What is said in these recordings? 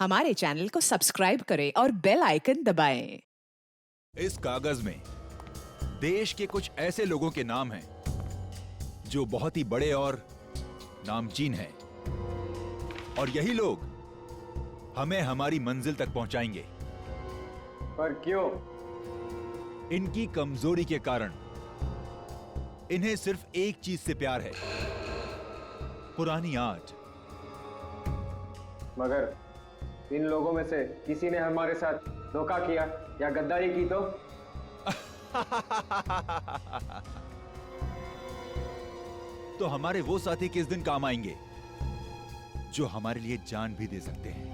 हमारे चैनल को सब्सक्राइब करें और बेल आइकन दबाएं। इस कागज में देश के कुछ ऐसे लोगों के नाम हैं जो बहुत ही बड़े और नामचीन हैं, और यही लोग हमें हमारी मंजिल तक पहुंचाएंगे। पर क्यों? इनकी कमजोरी के कारण इन्हें सिर्फ एक चीज से प्यार है, पुरानी आर्ट। मगर इन लोगों में से किसी ने हमारे साथ धोखा किया या गद्दारी की तो? तो हमारे वो साथी किस दिन काम आएंगे जो हमारे लिए जान भी दे सकते हैं।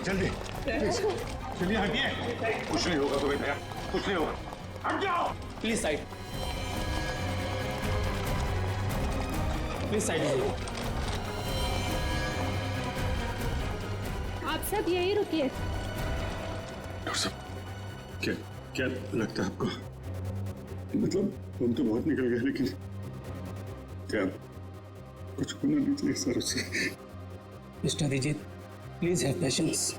जल्दी चलिए, हटिए। कुछ नहीं होगा तुम्हें भैया, कुछ नहीं होगा। हट जाओ प्लीज साइड, प्लीज साइड। आप सब यही रुकिए। डॉक्टर साहब, क्या क्या लगता है आपको? मतलब हम तो बहुत निकल गए, लेकिन क्या कुछ होना नहीं चाहिए सर उससे? Mister Abhijit, please have patience.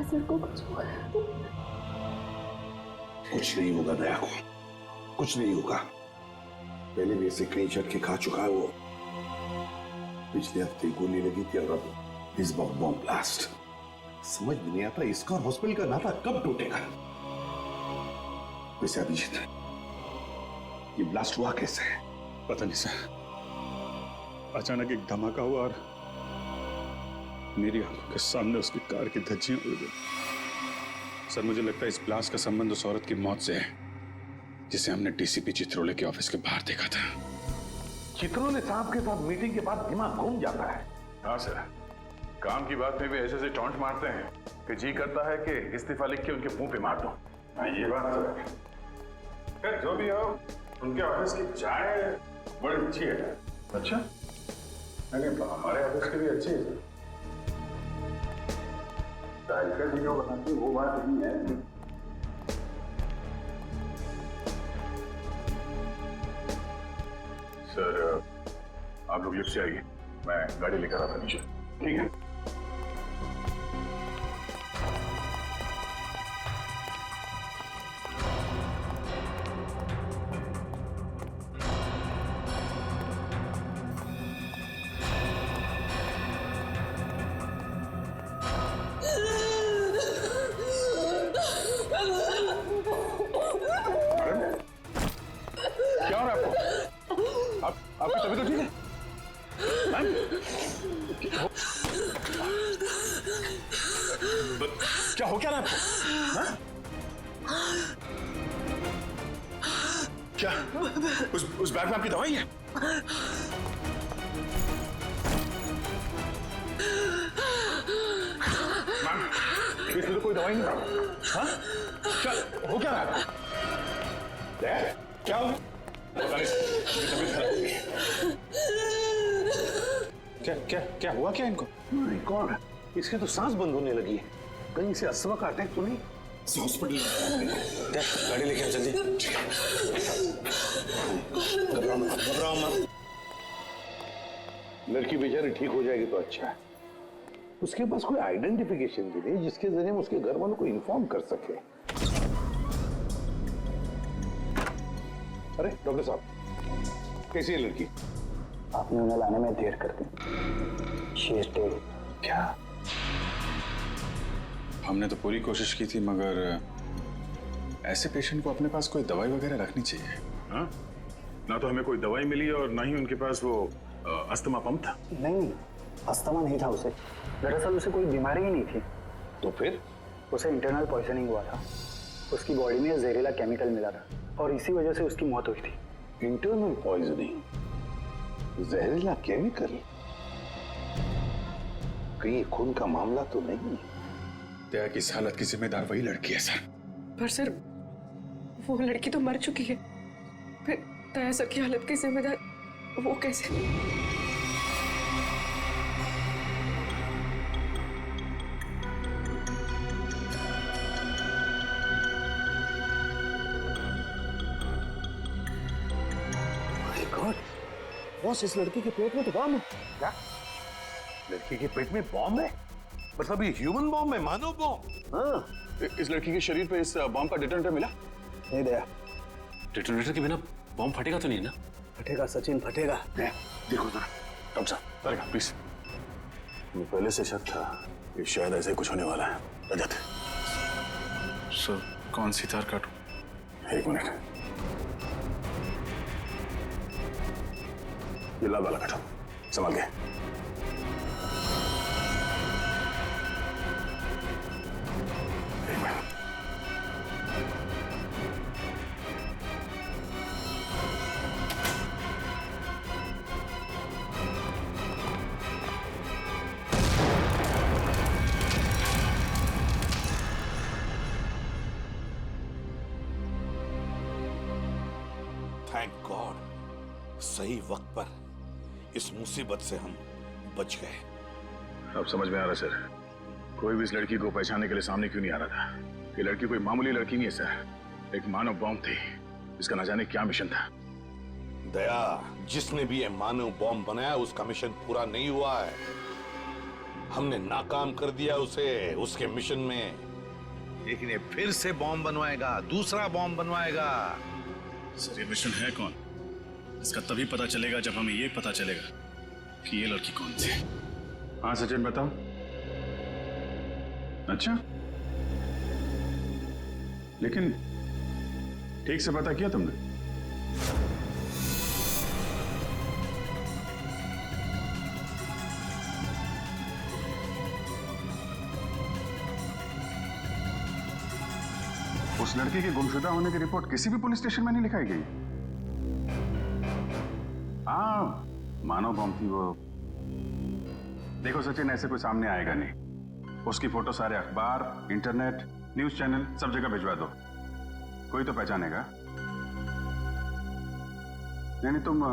Sir को कुछ होगा? कुछ नहीं होगा दया को, कुछ नहीं होगा। पहले भी ऐसे कई झटके खा चुका है वो। पिछले हफ्ते गोली लगी थी और अब इस बार बॉम्ब ब्लास्ट। समझ में नहीं आता इसका और हॉस्पिटल का नाता कब टूटेगा। वैसे अभिजीत, ये ब्लास्ट हुआ कैसे? पता नहीं सर, अचानक एक धमाका हुआ और मेरी आंखों के सामने उसकी कार की धज्जियां उड़ गई। सर मुझे लगता है इस ब्लास्ट का संबंध उस औरत की मौत से है जिसे हमने डीसीपी चित्रोले के ऑफिस के बाहर देखा था। चित्रोले साहब के साथ मीटिंग के बाद दिमाग घूम जाता है। हाँ सर, काम की बात में भी ऐसे टॉन्ट मारते हैं कि जी करता है कि इस्तीफा लिख के उनके मुंह पे मार दो। हाँ ये बात तो है। खैर जो भी हो, उनके ऑफिस की चाय बड़ी अच्छी है। अच्छा? नहीं, हमारे ऑफिस की भी अच्छी है। चाय का जो बनाती वो बात नहीं है। सर आप लोग लिफ्ट से आइए, मैं गाड़ी लेकर आता नीचे। ठीक है। क्या हो रहा है आपको? आपकी तबीयत तो ठीक है? क्या हो क्या रहा है आपको? क्या उस बैग में आपकी दवाई है? इसमें तो कोई दवाई नहीं। हाँ? क्या हो क्या रहा है? क्या हो? पता नहीं, मेरी तबीयत खराब हो गई। क्या क्या क्या हुआ क्या इनको? माय गॉड, इसके तो सांस बंद होने लगी है। कहीं से अस्थमा का अटैक तो नहीं? हॉस्पिटल गाड़ी लेके आओ जल्दी। घबराओ मत। लड़की बेचारी ठीक हो जाएगी तो अच्छा है। उसके पास कोई आइडेंटिफिकेशन भी नहीं जिसके जरिए हम उसके घर वालों को इन्फॉर्म कर सके। अरे डॉक्टर साहब, कैसी है लड़की? आपने उन्हें लाने में देर कर दी। She is dead. क्या? हमने तो पूरी कोशिश की थी, मगर ऐसे पेशेंट को अपने पास कोई दवाई वगैरह रखनी चाहिए। हाँ, ना तो हमें कोई दवाई मिली और ना ही उनके पास वो अस्थमा पंप था। नहीं, अस्थमा नहीं था उसे। दरअसल उसे कोई बीमारी ही नहीं थी। तो फिर? उसे इंटरनल पॉइजनिंग हुआ था। उसकी बॉडी में जहरीला केमिकल मिला था और इसी वजह से उसकी मौत हुई थी। इंटरनल पॉइजनिंग, जहरीला केमिकल? कहीं खून का मामला तो नहीं? दया की इस हालत की जिम्मेदार वही लड़की है सर। पर सर, वो लड़की तो मर चुकी है। फिर दया सर की हालत की जिम्मेदार वो कैसे? माय गॉड, बॉस इस लड़की के पेट में तो बॉम्ब है। क्या? लड़की के पेट में बॉम्ब है? मतलब ये ह्यूमन बॉम्ब है, मानव बॉम्ब? हाँ। इस लड़की के शरीर पे इस बॉम्ब का डिटोनेटर मिला? नहीं दया, डिटोनेटर के बिना बॉम्ब फटेगा तो नहीं ना? फटेगा सचिन, फटेगा। देखो जरा डॉक्टर साहब, अरे प्लीज। मुझे पहले से शक था कि शायद ऐसे कुछ होने वाला है। रजत, सर कौन सी तार काटूं? एक मिनट, ये लाल वाला काटो, संभाल के। एक मिनट। थैंक गॉड, सही वक्त पर इस मुसीबत से हम बच गए। अब समझ में आ रहा है सर, कोई भी इस लड़की को पहचानने के लिए सामने क्यों नहीं आ रहा था। ये लड़की कोई मामूली लड़की नहीं है सर, एक मानव बॉम्ब थी। इसका न जाने क्या मिशन था। दया, जिसने भी ये मानव बॉम्ब बनाया उसका मिशन पूरा नहीं हुआ है। हमने नाकाम कर दिया उसे उसके मिशन में, लेकिन ये फिर से बॉम्ब बनवाएगा, दूसरा बॉम्ब बनवाएगा। सर ये मिशन है कौन? इसका तभी पता चलेगा जब हमें ये पता चलेगा कि ये लड़की कौन थी। हाँ सचिन बताओ। अच्छा, लेकिन ठीक से पता किया तुमने? उस लड़की के गुमशुदा होने की रिपोर्ट किसी भी पुलिस स्टेशन में नहीं लिखाई गई। हाँ, मानव बॉम्ब थी वो। देखो सचिन, ऐसे कोई सामने आएगा नहीं। उसकी फोटो सारे अखबार, इंटरनेट, न्यूज चैनल सब जगह भिजवा दो, कोई तो पहचानेगा। नहीं तुम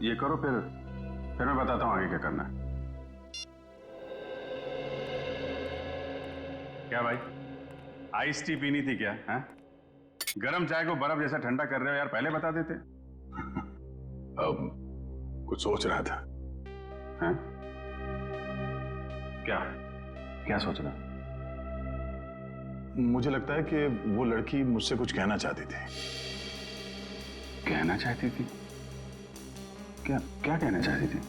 ये करो, फिर मैं बताता हूँ आगे क्या करना है। क्या भाई, आइस टी पीनी थी क्या? हैं? गरम चाय को बर्फ जैसा ठंडा कर रहे हो यार, पहले बता देते। अब कुछ सोच रहा था। हैं? क्या सोच रहा? मुझे लगता है कि वो लड़की मुझसे कुछ कहना चाहती थी। कहना चाहती थी? क्या कहना चाहती थी?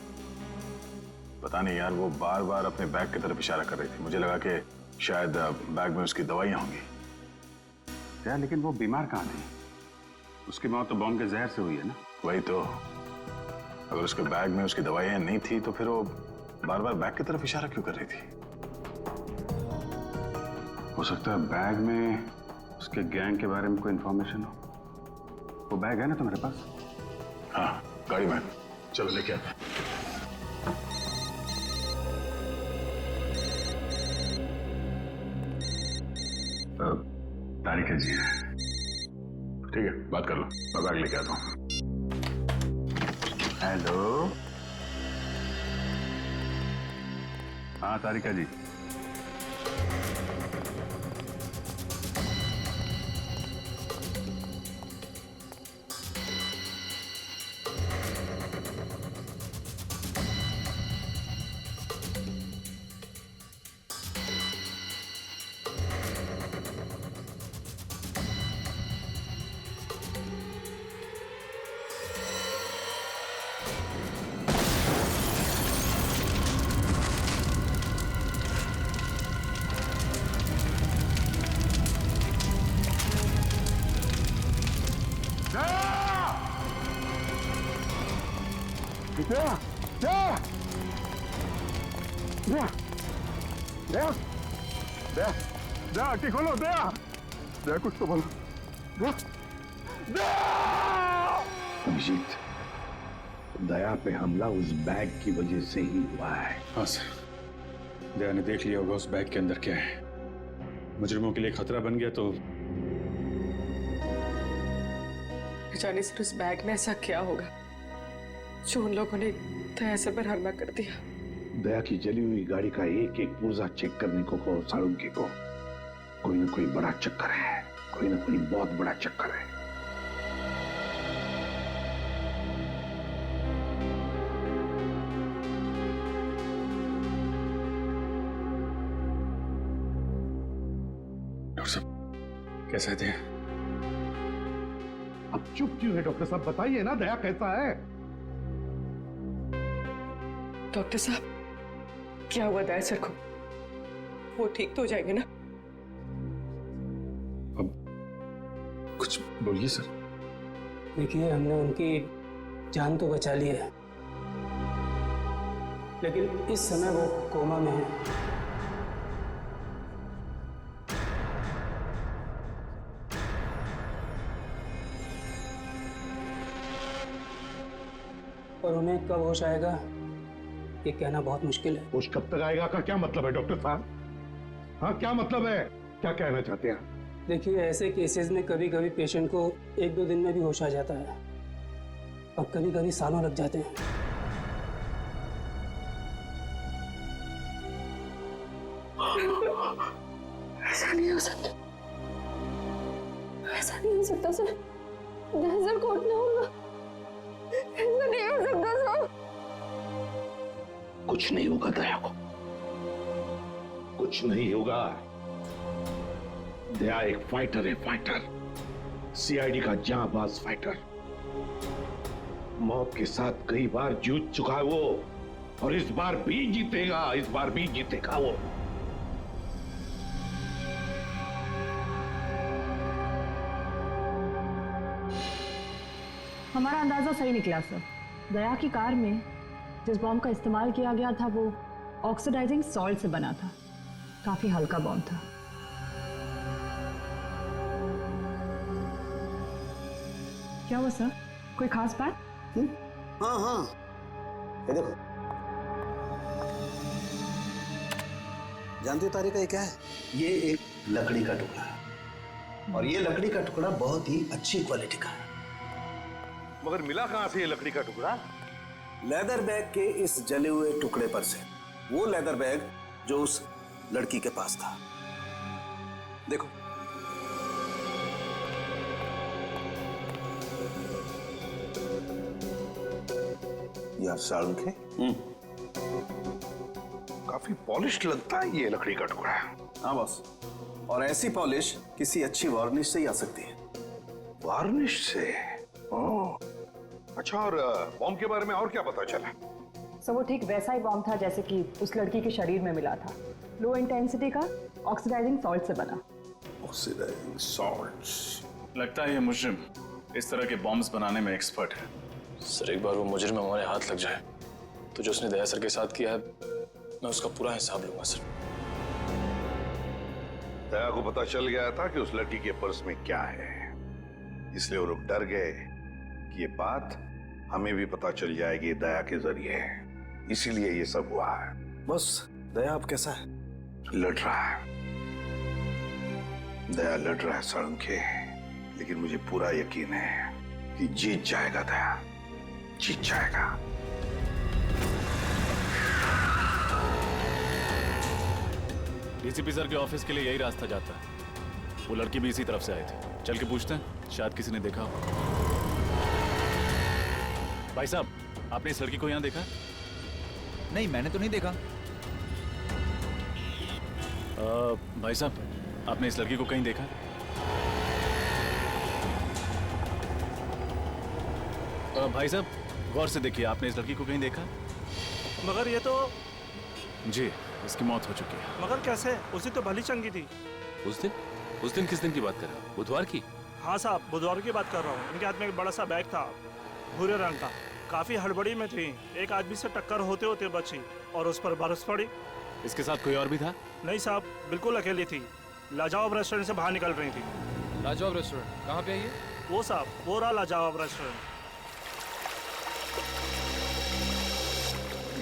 पता नहीं यार, वो बार बार अपने बैग की तरफ इशारा कर रही थी। मुझे लगा कि शायद बैग में उसकी दवाइयां होंगी। यार लेकिन वो बीमार कहाँ थी? उसकी मौत तो बॉम्ब के जहर से हुई है ना? वही तो। अगर उसके बैग में उसकी दवाइयां नहीं थी तो फिर वो बार बार बैग की तरफ इशारा क्यों कर रही थी? हो सकता है बैग में उसके गैंग के बारे में कोई इंफॉर्मेशन हो। वो बैग है ना तुम्हारे पास? हाँ, गाड़ी में। चलो लेके आते। तारीख है जी। ठीक है, बात कर लो, मैं बैग लेके आता हूँ। हेलो, हाँ तारिका जी। दया, दया, दया, दया, दया, दया, आंखें खोलो, दया, दया कुछ तो बोलो, दया, दया। अभिजीत, दया पे हमला उस बैग की वजह से ही हुआ है। हाँ सर, दया ने देख लिया होगा उस बैग के अंदर क्या है। मुजरिमों के लिए खतरा बन गया तो जाने सर उस बैग में ऐसा क्या होगा जो उन लोगों ने दया सर पर हमला कर दिया। दया की जली हुई गाड़ी का एक एक पुर्जा चेक करने को कहो साळुंखे को। कोई ना कोई बड़ा चक्कर है, कोई ना कोई बहुत बड़ा चक्कर है। डॉक्टर साहब कैसे थे? अब चुप क्यों है डॉक्टर साहब, बताइए ना दया कैसा है? डॉक्टर साहब क्या हुआ दया सर को? वो ठीक तो हो जाएंगे ना? अब कुछ बोलिए सर। देखिए हमने उनकी जान तो बचा ली है, लेकिन इस समय वो कोमा में है। और उन्हें कब होश आएगा ये कहना बहुत मुश्किल है। होश कब तक आएगा का क्या मतलब है डॉक्टर साहब? हाँ क्या मतलब है, क्या कहना चाहते हैं? देखिए ऐसे केसेस में कभी कभी पेशेंट को 1-2 दिन में भी होश आ जाता है और कभी कभी सालों लग जाते हैं। ऐसा नहीं हो सकता, ऐसा नहीं हो सकता सर। दया को उठना होगा, ऐसा नहीं हो सकता सर। कुछ नहीं होगा दया को, कुछ नहीं होगा। दया एक फाइटर है, फाइटर, सीआईडी का जांबाज फाइटर। मौत के साथ कई बार जूझ चुका है वो, और इस बार भी जीतेगा, इस बार भी जीतेगा वो। हमारा अंदाजा सही निकला सर। दया की कार में जिस बॉम्ब का इस्तेमाल किया गया था वो ऑक्सीडाइजिंग सॉल्ट से बना था, काफी हल्का बॉम्ब था। क्या हुआ सर, कोई खास बात? हाँ हाँ, ये देखो, जानती हो तारिका ये क्या है? ये एक लकड़ी का टुकड़ा है, और ये लकड़ी का टुकड़ा बहुत ही अच्छी क्वालिटी का है। मगर मिला कहां से ये लकड़ी का टुकड़ा? लेदर बैग के इस जले हुए टुकड़े पर से, वो लेदर बैग जो उस लड़की के पास था। देखो, यार साळुंखे, काफी पॉलिश लगता है ये लकड़ी का टुकड़ा। हाँ बॉस, और ऐसी पॉलिश किसी अच्छी वार्निश से ही आ सकती है। वार्निश से? ओह, अच्छा, और बॉम्ब के बारे में और क्या पता चला? सर वो ठीक वैसा ही बॉम्ब था जैसे कि उस लड़की के शरीर में मिला था। लो इंटेंसिटी का ऑक्सीडाइजिंग सॉल्ट से बना। Oxidizing salts? लगता है ये मुजरिम इस तरह के बॉम्ब्स बनाने में एक्सपर्ट है। सर एक बार वो मुजरिम हमारे हाथ लग जाए तो जो उसने दया सर के साथ किया है मैं उसका पूरा हिसाब लूंगा सर। दया को पता चल गया था कि उस लड़की के पर्स में क्या है, इसलिए वो लोग डर गए कि ये बात हमें भी पता चल जाएगी दया के जरिए, इसीलिए ये सब हुआ है। बस दया अब कैसा है? लड़ रहा है, दया लड़ रहा है साळुंखे, लेकिन मुझे पूरा यकीन है कि जीत जाएगा दया, जीत जाएगा। डीसीपी सर के ऑफिस के लिए यही रास्ता जाता है। वो लड़की भी इसी तरफ से आए थे। चल के पूछते हैं, शायद किसी ने देखा हो। भाई साहब, आपने इस लड़की को यहाँ देखा? नहीं, मैंने तो नहीं देखा। भाई साहब, आपने इस लड़की को कहीं देखा? भाई साहब, गौर से देखिए, आपने इस लड़की को कहीं देखा? मगर ये तो जी, इसकी मौत हो चुकी है। मगर कैसे? उसी तो भली चंगी थी। उस दिन किस दिन की बात कर रहे हो? बुधवार की? हाँ साहब, बुधवार की बात कर रहा हूँ। इनके हाथ में एक बड़ा सा बैग था, भूरे रंग का। काफी हड़बड़ी में थी, एक आदमी से टक्कर होते होते बची और उस पर बरस पड़ी। इसके साथ कोई और भी था? नहीं साहब, बिल्कुल अकेली थी। लाजवाब रेस्टोरेंट से बाहर निकल रही थी। लाजवाब रेस्टोरेंट कहाँ पे है ये? वो साहब, वो रहा लाजवाब रेस्टोरेंट।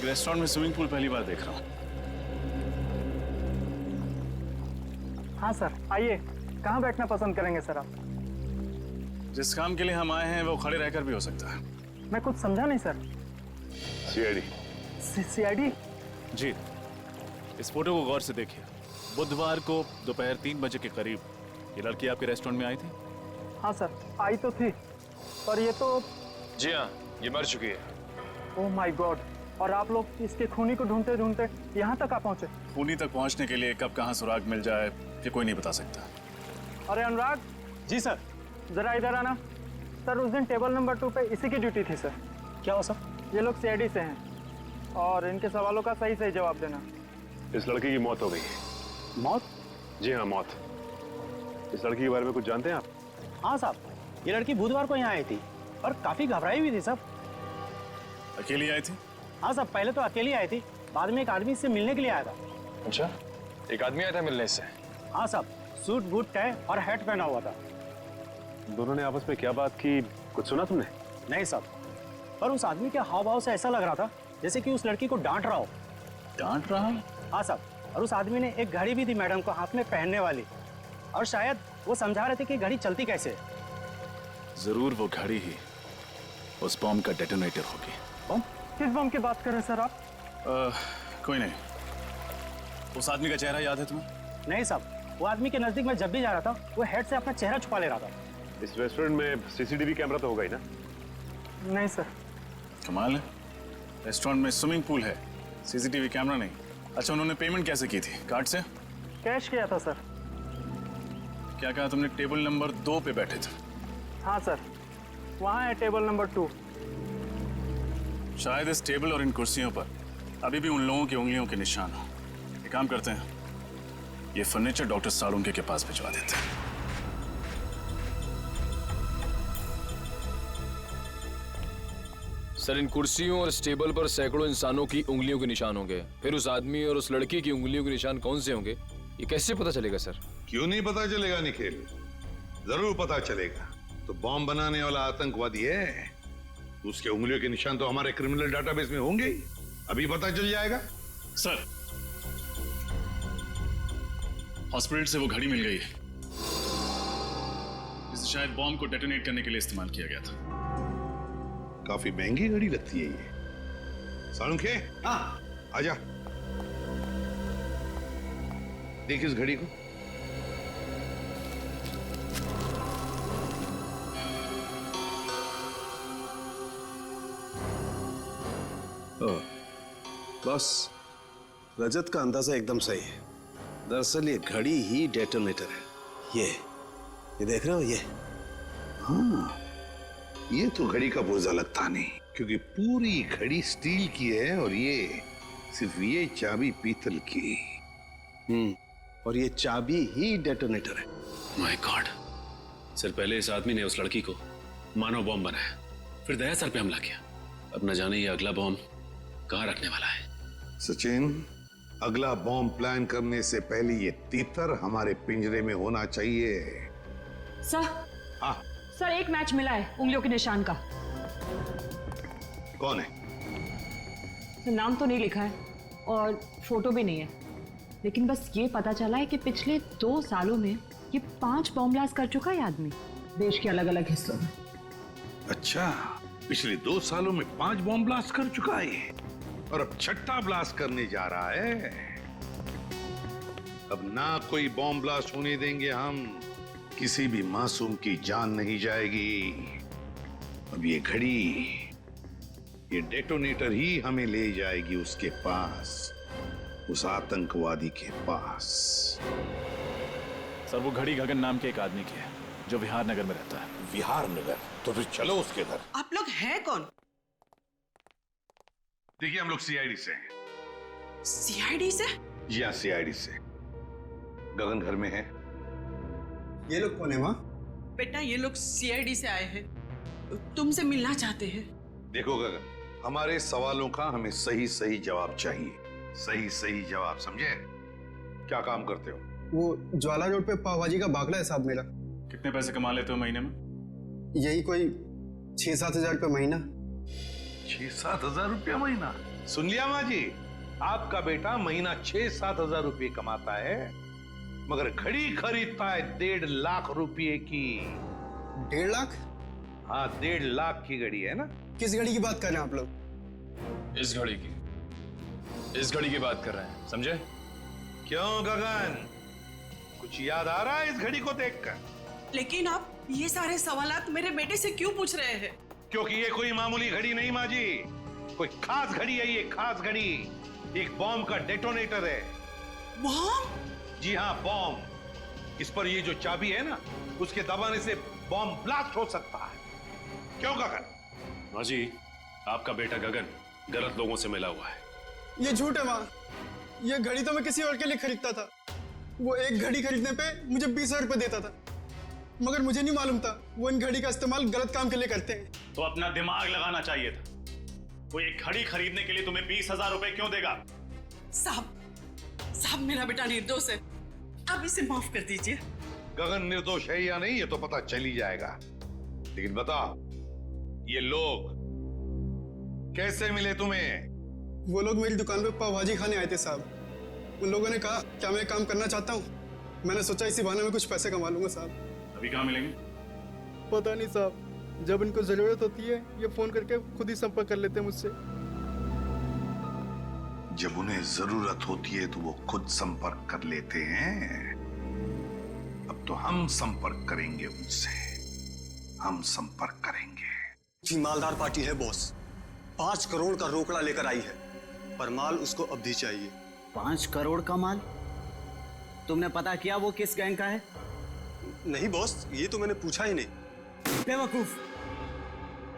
रेस्टोरेंट में स्विमिंग पूल पहली बार देख रहा हूँ। हाँ सर, आइए। कहाँ बैठना पसंद करेंगे सर आप? जिस काम के लिए हम आए हैं वो खड़े रहकर भी हो सकता है। मैं कुछ समझा नहीं सर। सीआईडी। सीआईडी? जी, इस फोटो को गौर से देखिए। बुधवार को दोपहर 3 बजे के करीब ये लड़की आपके रेस्टोरेंट में आई थी? हाँ सर, आई तो थी, पर ये तो... जी हाँ, ये मर चुकी है। Oh my God! और आप लोग इसके खूनी को ढूंढते ढूंढते यहाँ तक आ पहुँचे? खूनी तक पहुँचने के लिए कब कहाँ सुराग मिल जाए ये कोई नहीं बता सकता। अरे अनुराग। जी सर। जरा इधर आना। सर, उस दिन टेबल नंबर 2 पे इसी की ड्यूटी थी सर। क्या हो सर? ये लोग सीआईडी से हैं और इनके सवालों का सही सही जवाब देना। इस लड़की की मौत हो गई। मौत? जी हाँ, मौत। इस लड़की के बारे में कुछ जानते हैं आप? हाँ साहब, ये लड़की बुधवार को यहाँ आई थी और काफी घबराई हुई थी साहब। अकेली आई थी? हाँ साहब, पहले तो अकेली आई थी, बाद में एक आदमी से मिलने के लिए आया था। अच्छा, एक आदमी आया था मिलने से? हाँ साहब, सूट बूट टाई और हैट पहना हुआ था। दोनों ने आपस में क्या बात की, कुछ सुना तुमने? नहीं साहब, पर उस आदमी के हाव भाव से ऐसा लग रहा था जैसे कि उस लड़की को डांट रहा हो। डांट रहा? हाँ साहब, और उस आदमी ने एक घड़ी भी दी मैडम को हाथ में पहनने वाली, और शायद वो समझा रहे थे कि घड़ी चलती कैसे। जरूर वो घड़ी ही उस बॉम्ब का डेटोनेटर होगी। बम? किस बम की बात कर रहे हैं सर आप? कोई नहीं। उस आदमी का चेहरा याद है तुम्हें? नहीं साहब, वो आदमी के नजदीक में जब भी जा रहा था वो हेड से अपना चेहरा छुपा ले रहा था। इस रेस्टोरेंट में सीसीटीवी कैमरा तो होगा ही ना? नहीं सर। कमाल है, रेस्टोरेंट में स्विमिंग पूल है, सीसीटीवी कैमरा नहीं। अच्छा, उन्होंने पेमेंट कैसे की थी? कार्ड से? कैश किया था सर। क्या कहा तुमने? टेबल नंबर 2 पे बैठे थे? हाँ सर, वहाँ है टेबल नंबर 2। शायद इस टेबल और इन कुर्सियों पर अभी भी उन लोगों की उंगलियों के निशान हो। एक काम करते हैं, ये फर्नीचर डॉक्टर साळुंके के पास भिजवा देते हैं। सर, इन कुर्सियों और इस टेबल पर सैकड़ों इंसानों की उंगलियों के निशान होंगे। फिर उस आदमी और उस लड़की की उंगलियों के निशान कौन से होंगे, ये कैसे पता चलेगा सर? क्यों नहीं पता चलेगा निखिल, जरूर पता चलेगा। तो बॉम्ब बनाने वाला आतंकवादी है, उसके उंगलियों के निशान तो हमारे क्रिमिनल डाटाबेस में होंगे ही। अभी पता चल जाएगा। सर, हॉस्पिटल से वो घड़ी मिल गई है जिसे शायद बॉम्ब को डेटोनेट करने के लिए इस्तेमाल किया गया था। काफी महंगी घड़ी लगती है ये। साळुंके, हाँ आजा, देख इस घड़ी को। बॉस, रजत का अंदाजा एकदम सही है। दरअसल ये घड़ी ही डेटोनेटर है। ये देख रहे हो ये? हाँ, ये तो घड़ी का पुर्जा लगता नहीं, क्योंकि पूरी घड़ी स्टील की है और ये सिर्फ ये चाबी पीतल की। और ये चाबी ही डेटोनेटर है। My God! सर, पहले इस आदमी ने उस लड़की को मानव बॉम्ब बनाया, फिर दया सर पे हमला किया। अब न जाने ये अगला बॉम्ब कहाँ रखने वाला है। सचिन, अगला बॉम्ब प्लान करने से पहले ये तीतर हमारे पिंजरे में होना चाहिए। सर, हाँ सर, एक मैच मिला है उंगलियों के निशान का। कौन है? तो नाम तो नहीं लिखा है और फोटो भी नहीं है, लेकिन बस ये पता चला है कि पिछले 2 सालों में ये 5 बॉम्ब ब्लास्ट कर चुका है आदमी, देश के अलग अलग हिस्सों में। अच्छा, पिछले 2 सालों में 5 बॉम्ब ब्लास्ट कर चुका है और अब 6ठा ब्लास्ट करने जा रहा है। अब ना कोई बॉम्ब ब्लास्ट होने देंगे हम। किसी भी मासूम की जान नहीं जाएगी। अब ये घड़ी, ये डेटोनेटर ही हमें ले जाएगी उसके पास, उस आतंकवादी के पास। सर वो घड़ी गगन नाम के एक आदमी की है जो विहार नगर में रहता है। विहार नगर? तो फिर चलो उसके घर। आप लोग हैं कौन? देखिए हम लोग सीआईडी से हैं। सीआईडी से? जी हाँ, सीआईडी से। गगन घर में है। ये लोग कौन है माँ? बेटा ये लोग सीआईडी से आए हैं, तुमसे मिलना चाहते हैं। देखो गगन, हमारे सवालों का हमें सही सही जवाब चाहिए। सही सही जवाब, समझे? क्या काम करते हो? वो ज्वाला रोड पे पाव भाजी का बागला है साहब मेरा। कितने पैसे कमा लेते हो महीने में? यही कोई 6-7 हजार रुपये महीना। 6-7 हजार रुपया महीना? सुन लिया माँ जी, आपका बेटा महीना 6-7 हजार रुपये कमाता है, मगर घड़ी खरीदता है 1.5 लाख रुपए की। 1.5 लाख? हाँ, 1.5 लाख की घड़ी है ना। किस घड़ी की बात कर रहे हैं आप लोग? इस घड़ी की, इस घड़ी की बात कर रहे हैं, समझे? क्यों गगन, कुछ याद आ रहा है इस घड़ी को देखकर? लेकिन आप ये सारे सवालात मेरे बेटे से क्यों पूछ रहे हैं? क्योंकि ये कोई मामूली घड़ी नहीं माँ जी, कोई खास घड़ी है ये, खास घड़ी। एक बॉम्ब का डेटोनेटर है। बॉम्ब? जी हाँ, बॉम्ब। इस पर ये जो चाबी है ना, उसके दबाने से बॉम्ब ब्लास्ट हो सकता है। क्यों गगन? माँ जी, आपका बेटा गगन गलत लोगों से मिला हुआ है। ये झूठ है माँ। ये घड़ी तो मैं किसी और के लिए खरीदता था। वो एक घड़ी खरीदने पे मुझे 20,000 रुपये देता था, मगर मुझे नहीं मालूम था वो इन घड़ी का इस्तेमाल गलत काम के लिए करते हैं। तो अपना दिमाग लगाना चाहिए था। वो एक घड़ी खरीदने के लिए तुम्हें 20,000 रुपए क्यों देगा? साहब मेरा बेटा निर्दोष है, आप इसे माफ कर दीजिए। गगन निर्दोष है या नहीं ये तो पता चल ही जाएगा, लेकिन बताओ ये लोग कैसे मिले तुम्हें? वो लोग मेरी दुकान पे पाव भाजी खाने आए थे साहब। उन लोगों ने कहा क्या मैं काम करना चाहता हूँ। मैंने सोचा इसी बहाने में कुछ पैसे कमा लूंगा साहब। अभी कहाँ मिलेंगे? पता नहीं साहब, जब इनको जरूरत होती है ये फोन करके खुद ही संपर्क कर लेते हैं मुझसे। जब उन्हें जरूरत होती है तो वो खुद संपर्क कर लेते हैं। अब तो हम संपर्क करेंगे उनसे, हम संपर्क करेंगे। जी मालदार पार्टी है बॉस, 5 करोड़ का रोकड़ा लेकर आई है, पर माल उसको अब भी चाहिए। 5 करोड़ का माल? तुमने पता किया वो किस गैंग का है? नहीं बॉस, ये तो मैंने पूछा ही नहीं। बेवकूफ,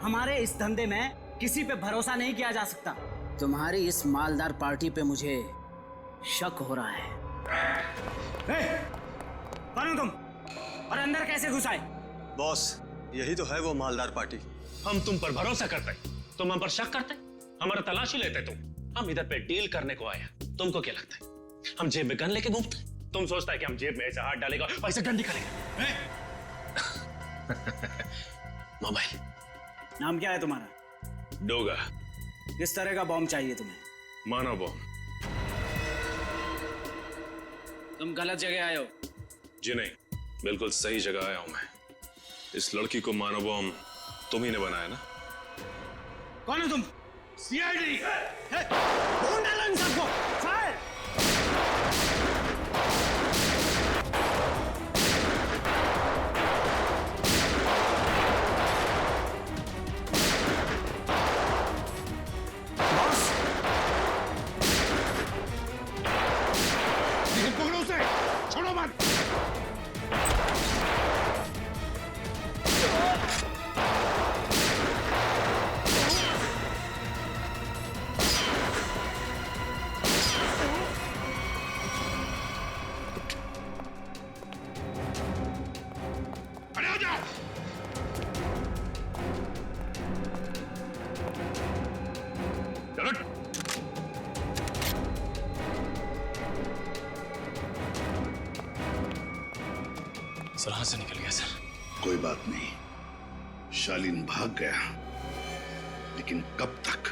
हमारे इस धंधे में किसी पे भरोसा नहीं किया जा सकता। तुम्हारी इस मालदार पार्टी पे मुझे शक हो रहा है। कौन हो तुम और अंदर कैसे घुस आए? बॉस, यही तो है वो मालदार पार्टी। हम तुम पर भरोसा करते, तुम हम पर शक करते, हमारा तलाशी लेते तुम। हम इधर पे डील करने को आए। तुमको क्या लगता है हम जेब में गन लेके घूमते? तुम सोचता है कि हम जेब में ऐसे हाथ डालेगा वैसे गन निकालेगा? मोबाइल। नाम क्या है तुम्हारा? डोगा। किस तरह का बॉम्ब चाहिए तुम्हें? मानव बॉम्ब। तुम गलत जगह आए हो। जी नहीं, बिल्कुल सही जगह आया हूं मैं। इस लड़की को मानव बॉम्ब तुम ही ने बनाया ना? कौन हो तुम? सीआईडी। कौन डाला इन सबको? फायर! छोड़ो मत। अरे आ जाओ। सर हाथ से निकल गया सर। कोई बात नहीं, शालीन भाग गया, लेकिन कब तक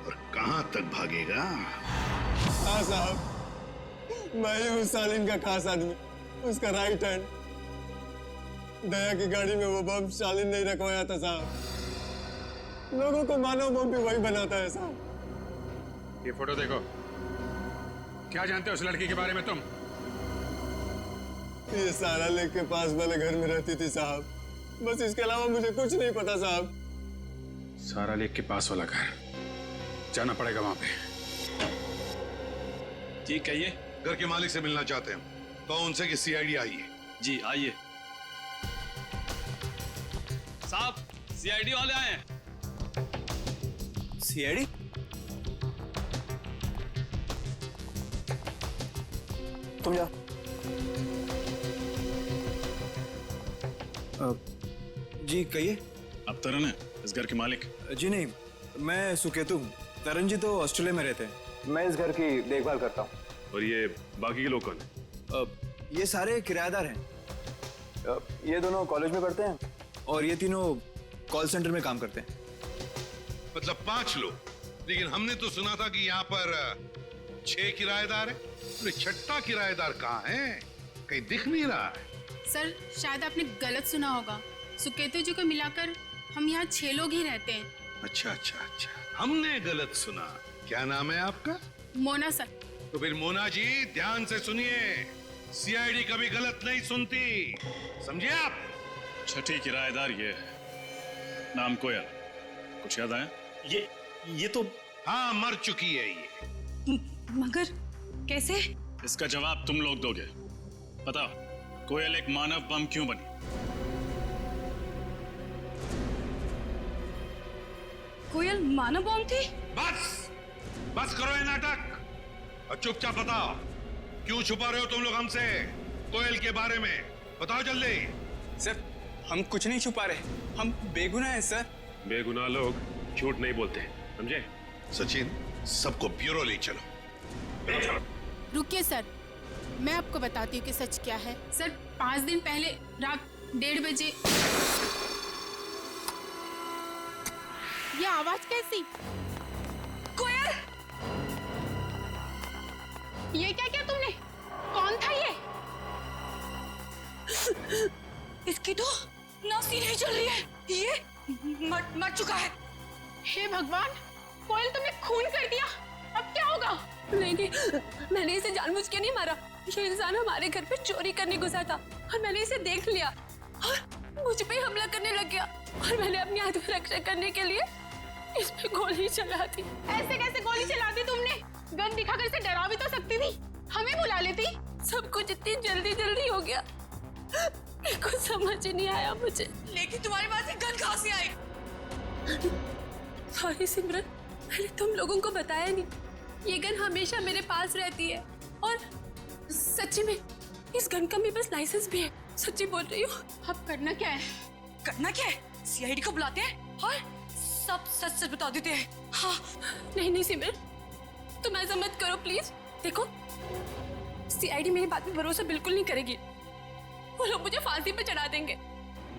और कहां तक भागेगा? हाँ साहब, मैं ही हूँ शालीन का खास आदमी, उसका राइट हैंड। दया की गाड़ी में वो बम शालीन नहीं रखवाया था साहब। लोगों को मानव बम भी वही बनाता है साहब। ये फोटो देखो। क्या जानते हो उस लड़की के बारे में तुम? ये सारा लेके पास वाले घर में रहती थी साहब, बस इसके अलावा मुझे कुछ नहीं पता साहब। सारा लेक के पास वाला घर, जाना पड़ेगा वहां पे। ठीक है, ये घर के मालिक से मिलना चाहते हैं तो उनसे कि सीआईडी आई है। जी आइए साहब, सीआईडी वाले आए हैं। सीआईडी? तुम जाओ। जी कहिए। अब तरन है इस घर के मालिक? जी नहीं, मैं सुकेतु हूँ। तरन जी तो ऑस्ट्रेलिया में रहते हैं। मैं इस घर की देखभाल करता हूँ। और ये बाकी के लोग कौन है? ये सारे किराएदार हैं। ये दोनों कॉलेज में पढ़ते हैं और ये तीनों कॉल सेंटर में काम करते हैं। मतलब 5 लोग, लेकिन हमने तो सुना था कि यहाँ पर 6 किराएदार हैं। तो छठा किराएदार कहाँ है? कहीं दिख नहीं रहा है। सर शायद आपने गलत सुना होगा। सुकेतु जी को मिलाकर हम यहाँ 6 लोग ही रहते हैं। अच्छा अच्छा अच्छा, हमने गलत सुना। क्या नाम है आपका? मोना सर। तो फिर मोना जी ध्यान से सुनिए, सीआईडी कभी गलत नहीं सुनती, समझे आप? छठी किराएदार ये है, नाम कोयल। कुछ याद आया? ये तो हाँ, मर चुकी है ये। मगर कैसे? इसका जवाब तुम लोग दोगे। बताओ, कोयल एक मानव बम क्यों बनी? कोयल मानव बम थी? बस करो ये नाटक और चुपचाप बताओ, क्यों छुपा रहे हो तुम लोग हमसे कोयल के बारे में? बताओ जल्दी। सर हम कुछ नहीं छुपा रहे, हम बेगुनाह हैं सर। बेगुनाह लोग झूठ नहीं बोलते, समझे? सचिन, सबको ब्यूरो ले चलो। रुकिए सर, मैं आपको बताती हूँ कि सच क्या है। सर 5 दिन पहले रात 1:30 बजे ये आवाज कैसी? कोयल, ये क्या किया तुमने? कौन था ये? इसकी तो नासी नहीं चल रही है, ये मर चुका है। हे भगवान, कोयल तुमने खून कर दिया, अब क्या होगा? नहीं, मैंने इसे जानबूझ के नहीं मारा। ये इंसान हमारे घर पे चोरी करने घुसा था और मैंने इसे देख लिया और मुझ पे हमला करने लग गया और मैंने अपनी आत्मरक्षा करने के लिए इस पे गोली चला दी। ऐसे कैसे गोली चला दी तुमने? गन दिखाकर इसे डरा भी तो सकती थी, हमें बुला लेती। सब कुछ इतनी जल्दी हो गया, मेरे को समझ ही नहीं आया मुझे। लेकिन तुम्हारे पास ये गन कहाँ से आई? सॉरी सिमरन, मैंने तुम लोगों को बताया नहीं। ये गन हमेशा मेरे पास रहती है और सच्ची में इस गन का मेरे पास लाइसेंस भी है, सच्ची बोल रही हूँ। अब करना क्या है? करना क्या है? सीआईडी को बुलाते हैं और सब सच बता देते हैं। हाँ। नहीं सिमरन, तुम ऐसा मत करो प्लीज। देखो, सीआईडी मेरी बात पे भरोसा बिल्कुल नहीं करेगी, वो लोग मुझे फांसी पे चढ़ा देंगे।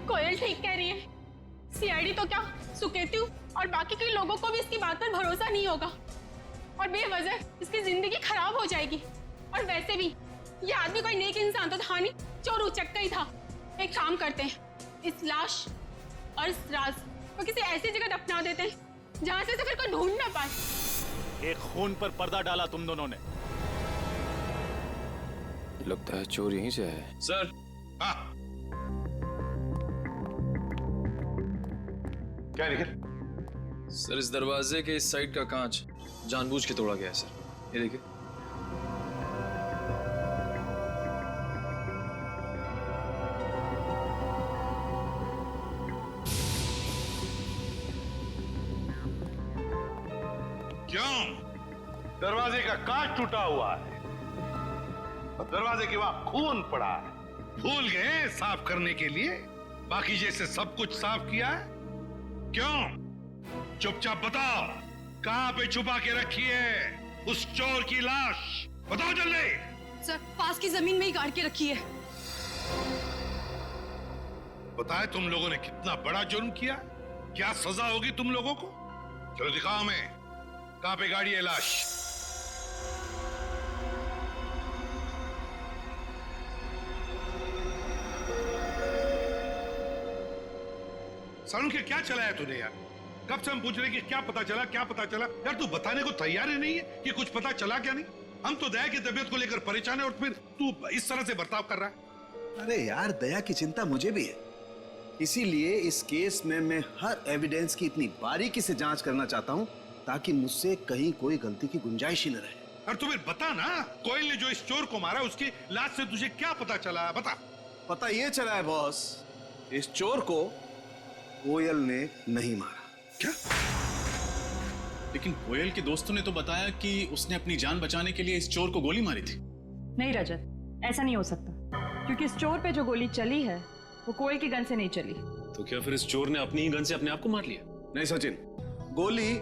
कोयल ठीक कह रही है, सीआईडी तो क्या, सुकेतु और बाकी के लोगों को भी इसकी बात पर भरोसा नहीं होगा और बेवजह इसकी जिंदगी खराब हो जाएगी। और वैसे भी ये आदमी कोई नेक इंसान तो था नहीं, चोर उचक्का ही था। एक काम करते हैं, इस लाश और इस राज को किसी ऐसी जगह दफना देते हैं जहां से फिर कोई ढूंढ ना पाए। एक खून पर पर्दा डाला तुम दोनों ने। लगता है चोर यहीं से है। सर। क्या निखिल? सर इस दरवाजे के इस साइड का कांच जानबूझ के तोड़ा गया है सर, ये देखिए। क्यों? दरवाजे का कांच टूटा हुआ है और दरवाजे के वहां खून पड़ा है। भूल गए साफ करने के लिए? बाकी जैसे सब कुछ साफ किया है? क्यों? चुपचाप बताओ, कहां पे छुपा के रखी है उस चोर की लाश? बताओ जल्दी। सर पास की जमीन में ही गाड़ के रखी है। बताए तुम लोगों ने कितना बड़ा जुर्म किया, क्या सजा होगी तुम लोगों को? चलो दिखाओ हमें, कहां पे गाड़ी है लाश? सालू के क्या चला है तूने यार? कब से हम पूछ रहे कि क्या पता चला यार, तू बताने को तैयार ही नहीं है कि कुछ पता चला क्या नहीं। हम तो दया की तबीयत को लेकर परेशान है और फिर तू इस तरह से बर्ताव कर रहा है। अरे यार, दया की चिंता मुझे भी है। इसीलिए इस केस में मैं हर एविडेंस की इतनी बारीकी से जांच करना चाहता हूं ताकि मुझसे कहीं कोई गलती की गुंजाइश ही न रहे। और तुम्हें बता ना, कोयल ने जो इस चोर को मारा उसकी लाश से तुझे क्या पता चला? बता। पता ये चला है बॉस, इस चोर को कोयल ने नहीं मारा। क्या? लेकिन कोयल के दोस्तों ने तो बताया कि उसने अपनी जान बचाने के लिए इस चोर को गोली मारी थी। नहीं रजत, ऐसा नहीं हो सकता, क्योंकि इस चोर पे जो गोली चली है वो कोयल की गन से नहीं चली। तो क्या फिर इस चोर ने अपनी ही गन से अपने आप को मार लिया? नहीं सचिन, गोली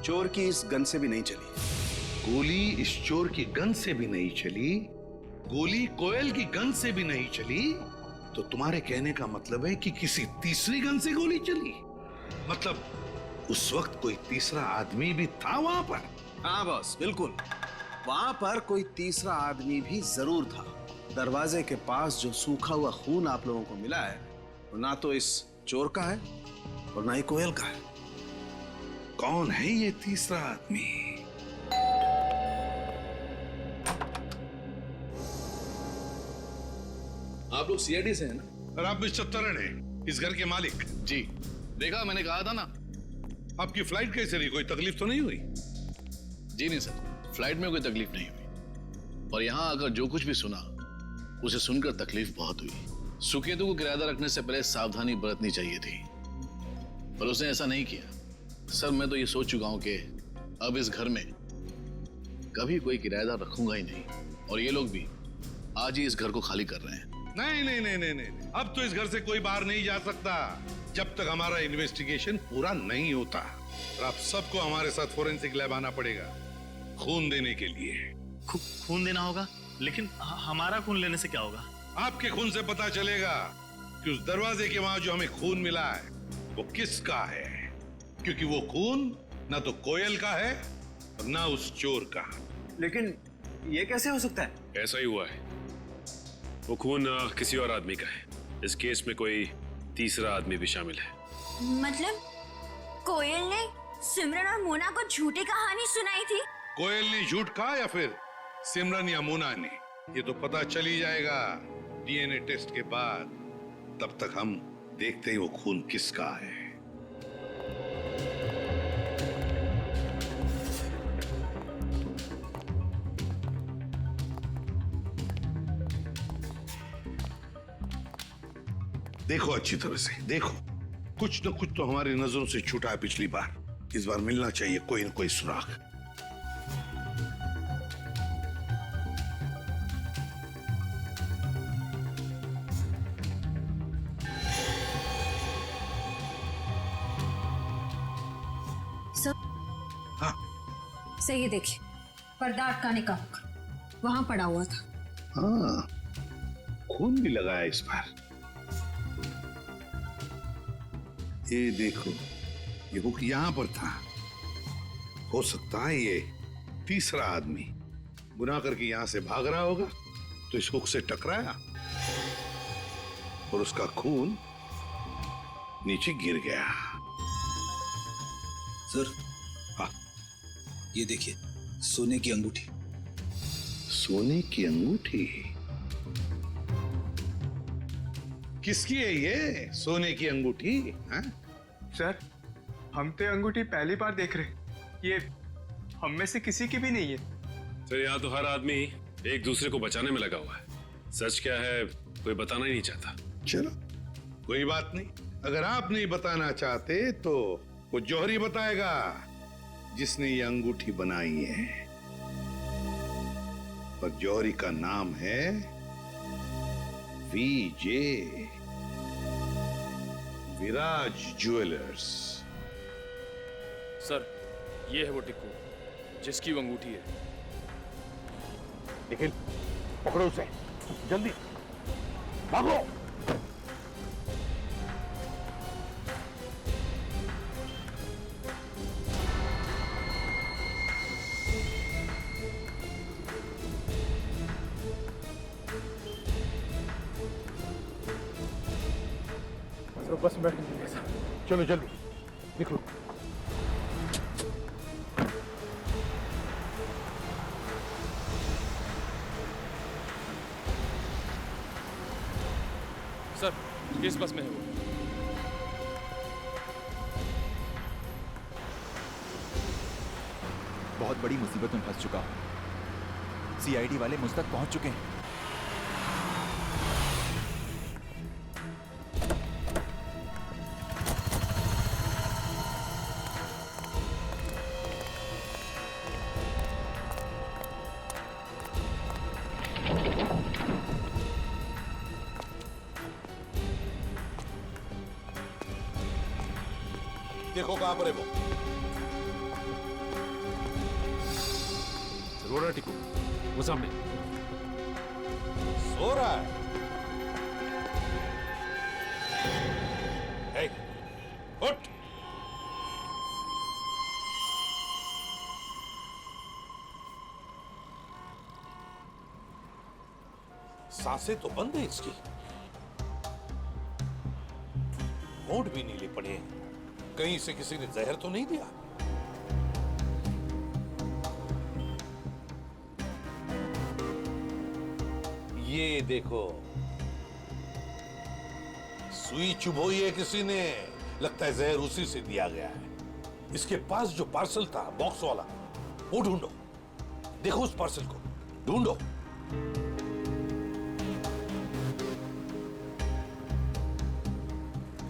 चोर की इस गन से भी नहीं चली। गोली इस चोर की गन से भी नहीं चली, गोली कोयल की गन से भी नहीं चली, तो तुम्हारे कहने का मतलब है कि किसी तीसरी गन से गोली चली? मतलब उस वक्त कोई तीसरा आदमी भी था वहां पर? हाँ बॉस, बिल्कुल, वहां पर कोई तीसरा आदमी भी जरूर था। दरवाजे के पास जो सूखा हुआ खून आप लोगों को मिला है वो ना तो इस चोर का है और ना ही कोयल का है। कौन है ये तीसरा आदमी? आप लोग सीआईडी से हैं ना? और आप मिस्टर तरन हैं, इस घर के मालिक? जी, देखा, मैंने कहा था ना। आपकी फ्लाइट कैसे रही? कोई तकलीफ तो नहीं हुई? जी नहीं सर, फ्लाइट में कोई तकलीफ नहीं हुई, और यहाँ आकर जो कुछ भी सुना उसे सुनकर तकलीफ बहुत हुई। सुकेतु को किराएदार रखने से पहले सावधानी बरतनी चाहिए थी, पर उसने ऐसा नहीं किया। सर, मैं तो ये सोच चुका हूं कि अब इस घर में कभी कोई किराएदार रखूंगा ही नहीं, और ये लोग भी आज ही इस घर को खाली कर रहे हैं। नहीं नहीं नहीं नहीं नहीं, अब तो इस घर से कोई बाहर नहीं जा सकता जब तक हमारा इन्वेस्टिगेशन पूरा नहीं होता। और आप सबको हमारे साथ फोरेंसिक लैब आना पड़ेगा खून देने के लिए। खून देना होगा? लेकिन हमारा खून लेने से क्या होगा? आपके खून से पता चलेगा कि उस दरवाजे के वहां जो हमें खून मिला है वो किसका है, क्योंकि वो खून ना तो कोयल का है और ना उस चोर का। लेकिन ये कैसे हो सकता है? ऐसा ही हुआ है, वो खून किसी और आदमी का है। इस केस में कोई तीसरा आदमी भी शामिल है। मतलब कोयल ने सिमरन और मोना को झूठी कहानी सुनाई थी? कोयल ने झूठ कहा या फिर सिमरन या मोना ने, ये तो पता चल ही जाएगा डीएनए टेस्ट के बाद। तब तक हम देखते हैं वो खून किसका है। देखो अच्छी तरह से देखो, कुछ न कुछ तो हमारी नजरों से छूटा है पिछली बार। इस बार मिलना चाहिए कोई न कोई सुराग। सही है, देखिए पर्दा अटकाने का हुक वहां पड़ा हुआ था। हाँ, खून भी लगा है इस बार। ये देखो, ये हुक यहां पर था। हो सकता है ये तीसरा आदमी गुनाह करके यहां से भाग रहा होगा, तो इस हुक से टकराया और उसका खून नीचे गिर गया। सर, हाँ, ये देखिए, सोने की अंगूठी। सोने की अंगूठी? किसकी है ये सोने की अंगूठी? हाँ? सर, हम तो अंगूठी पहली बार देख रहे, ये हम में से किसी की भी नहीं है। सर, यहाँ तो हर आदमी एक दूसरे को बचाने में लगा हुआ है। सच क्या है कोई बताना ही नहीं चाहता। चलो कोई बात नहीं, अगर आप नहीं बताना चाहते तो वो जौहरी बताएगा जिसने ये अंगूठी बनाई है। और जौहरी का नाम है वीजे, विराज ज्वेलर्स। सर, ये है वो टिक्कू जिसकी वो अंगूठी है। निखिल, पकड़ो उसे, जल्दी भागो। बस में बैठ के सर, चलो जल्दी निकलो। सर किस बस में है वो? बहुत बड़ी मुसीबत में फंस चुका हूं। सीआईडी वाले मुझ तक पहुंच चुके हैं। देखो कहां पर है वो। रो रहा टिकू, वो सामने सो रहा है। हे, उठ। सांसें तो बंद है इसकी, होंठ भी नीले पड़े हैं। कहीं से किसी ने जहर तो नहीं दिया? ये देखो, सुई चुभोई है किसी ने, लगता है जहर उसी से दिया गया है। इसके पास जो पार्सल था बॉक्स वाला, वो ढूंढो। देखो उस पार्सल को ढूंढो।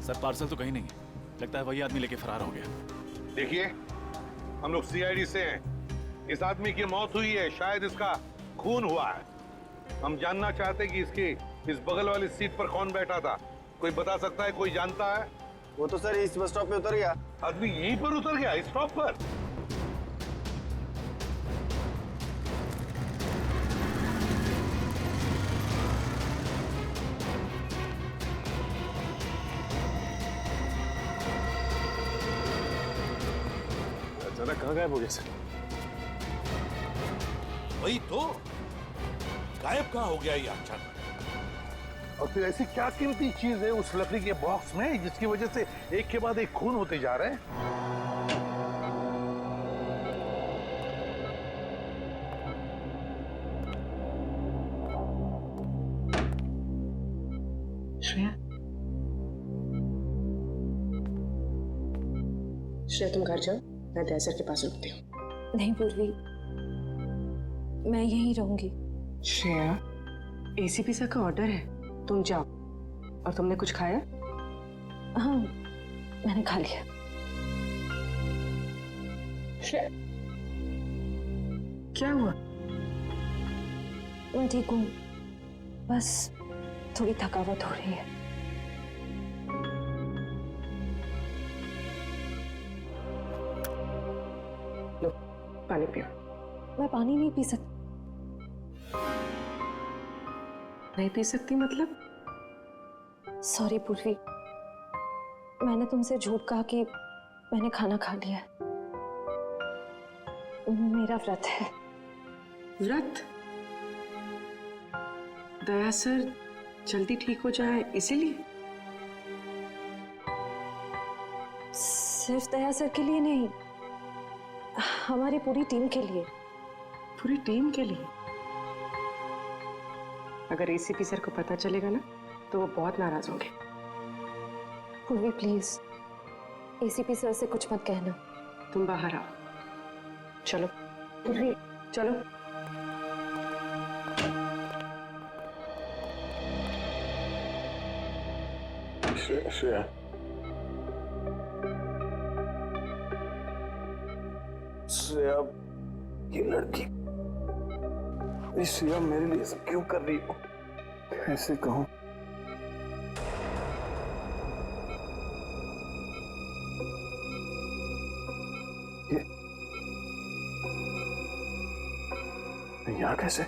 सर पार्सल तो कहीं नहीं है, लगता है वही आदमी लेके फरार हो गया। देखिए, हम लोग सीआईडी से हैं। इस आदमी की मौत हुई है, शायद इसका खून हुआ है। हम जानना चाहते हैं कि इसकी इस बगल वाली सीट पर कौन बैठा था। कोई बता सकता है? कोई जानता है? वो तो सर इस बस स्टॉप पे उतर गया। आदमी यहीं पर उतर गया, इस स्टॉप पर? अचानक कहाँ गायब हो गया सर? वही तो, गायब कहाँ हो गया ये अचानक? और फिर ऐसी क्या कीमती चीज है उस लकड़ी के बॉक्स में जिसकी वजह से एक के बाद एक खून होते जा रहे हैं? श्रेया तुम घर जाओ, मैं दया सर के पास रुकती हूँ। नहीं पूर्वी, मैं यहीं रहूंगी। श्रेया, एसीपी सर का ऑर्डर है, तुम जाओ। और तुमने कुछ खाया? हाँ, मैंने खा लिया। श्रेया, क्या हुआ? मैं ठीक हूँ, बस थोड़ी थकावट हो रही है। लो, पानी पियो। मैं पानी नहीं पी सकती। नहीं पी सकती मतलब? सॉरी पूर्वी, मैंने तुमसे झूठ कहा कि मैंने खाना खा लिया। मेरा व्रत है। व्रत? दया सर जल्दी ठीक हो जाए इसीलिए? सिर्फ दया सर के लिए नहीं, हमारी पूरी टीम के लिए। पूरी टीम के लिए? अगर एसीपी सर को पता चलेगा ना तो वो बहुत नाराज होंगे। पूर्वी प्लीज, एसीपी सर से कुछ मत कहना। तुम बाहर आओ। चलो पूर्वी, चलो। श्रेया, श्रेया, ये लड़की, श्रेया मेरे लिए सब क्यों कर रही हो? ऐसे कहूं? ये यहाँ कैसे?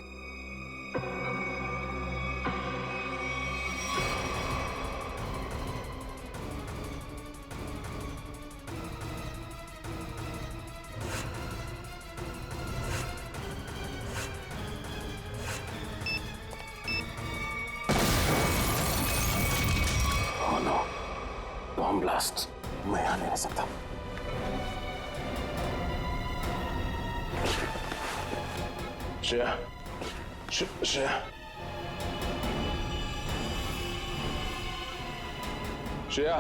बॉम्ब ब्लास्ट, मैं यहाँ नहीं रह सकता। Shreya, Shreya, Shreya,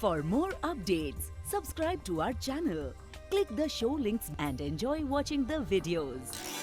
For more updates, subscribe to our channel, click the show links and enjoy watching the videos.